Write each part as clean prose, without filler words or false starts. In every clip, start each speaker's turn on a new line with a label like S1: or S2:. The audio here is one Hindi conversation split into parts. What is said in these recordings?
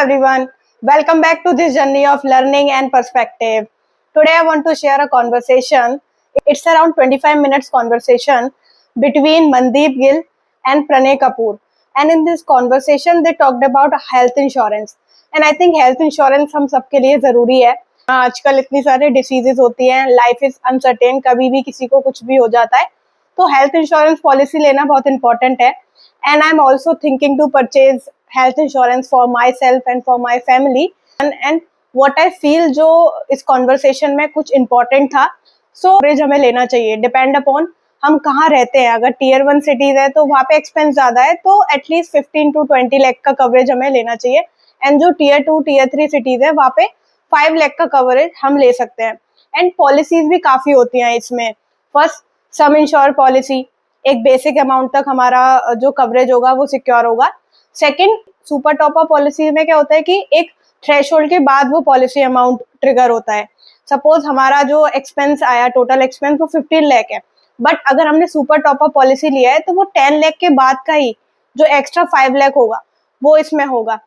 S1: everyone. Welcome back to this journey of learning and perspective. Today I want to share a conversation. It's around 25 minutes conversation between Mandeep Gill and Pranay Kapoor. And in this conversation they talked about health insurance. And I think health insurance हम सबके लिए ज़रूरी है. आजकल इतनी सारे डिसीजेज होती हैं, लाइफ इज अनसर्टेन, कभी भी किसी को कुछ भी हो जाता है, तो हेल्थ इंश्योरेंस पॉलिसी लेना बहुत इंपॉर्टेंट है. And I am also thinking to purchase health insurance for myself and for my family. And what I feel जो इस कॉन्वर्सेशन में कुछ इम्पोर्टेंट था, सो कवरेज हमें लेना चाहिए डिपेंड अपॉन हम कहाँ रहते हैं. अगर टीयर 1 सिटीज है तो वहाँ पे एक्सपेंस ज़्यादा है, तो एटलीस्ट 15 to 20 लाख का कवरेज हमें लेना चाहिए. एंड जो टीयर 2 टीयर 3 सिटीज है वहाँ पे 5 लाख का कवरेज हम ले सकते हैं. एंड पॉलिसीज भी काफ़ी होती हैं इसमें. फर्स्ट सम इंश्योर पॉलिसी, एक बेसिक अमाउंट तक हमारा जो कवरेज होगा वो सिक्योर होगा. सेकंड सुपर टॉपर पॉलिसी में क्या होता है कि एक थ्रेशोल्ड के बाद वो पॉलिसी अमाउंट ट्रिगर होता है. सपोज हमारा जो एक्सपेंस आया, टोटल एक्सपेंस वो 15 लाख है, बट अगर हमने सुपर टॉपर पॉलिसी लिया है तो वो 10 लाख के बाद का ही जो एक्स्ट्रा 5 लाख होगा वो इसमें होगा.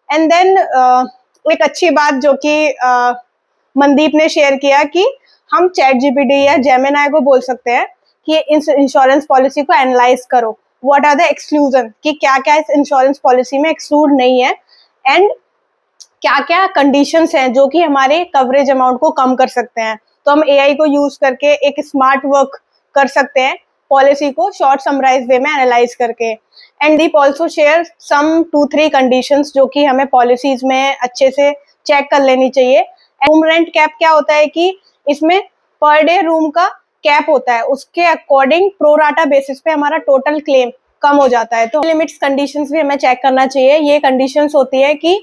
S1: एंड देन एक अच्छी बात जो कि मनदीप ने शेयर किया कि हम चैट जीपीटी या जेमिनाई को बोल सकते हैं कि इस इंश्योरेंस पॉलिसी को एनालाइज करो, व्हाट आर द एक्सक्लूजन, कि क्या क्या इस इंश्योरेंस पॉलिसी में एक्सक्लूड नहीं है एंड क्या क्या कंडीशंस हैं जो कि हमारे कवरेज अमाउंट को कम कर सकते हैं. तो हम एआई को यूज करके एक स्मार्ट वर्क कर सकते हैं पॉलिसी को शॉर्ट समराइज वे में एनालाइज करके. And Deep also share some 2-3 conditions जो कि हमें पॉलिसीज में अच्छे से चेक कर लेनी चाहिए. रूम रेंट कैप क्या होता है कि इसमें पर डे रूम का कैप होता है, उसके अकॉर्डिंग प्रोराटा बेसिस पे हमारा टोटल क्लेम कम हो जाता है. तो लिमिट्स कंडीशंस भी हमें चेक करना चाहिए. ये कंडीशंस होती है कि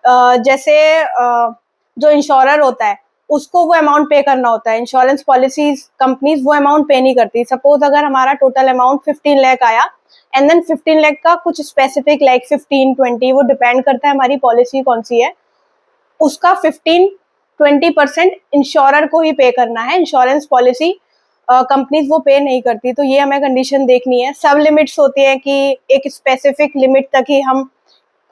S1: जैसे जो इंश्योरर होता है उसको वो अमाउंट पे करना होता है. इंश्योरेंस पॉलिसीज कंपनीज वो अमाउंट पे नहीं करती. सपोज अगर हमारा टोटल अमाउंट 15 लाख आया एंड देन 15 लाख का कुछ स्पेसिफिक लाइक 15-20 वो डिपेंड करता है हमारी पॉलिसी कौन सी है, उसका 15-20% इंश्योरर को ही पे करना है. इंश्योरेंस पॉलिसी कंपनीज वो पे नहीं करती. तो ये हमें कंडीशन देखनी है. सब लिमिट्स होती है कि एक स्पेसिफिक लिमिट तक ही हम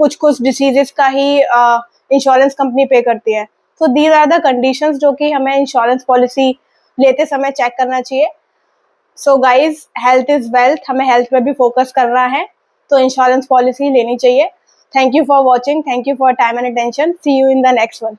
S1: कुछ डिसीजेस का ही इंश्योरेंस कंपनी पे करती है. तो दीज आर द कंडीशंस जो कि हमें इंश्योरेंस पॉलिसी लेते समय चेक करना चाहिए. So guys, health is wealth, हमें हेल्थ पे भी फोकस करना है, तो इंश्योरेंस पॉलिसी लेनी चाहिए. Thank you for watching, thank you for time and attention. See you in the next one.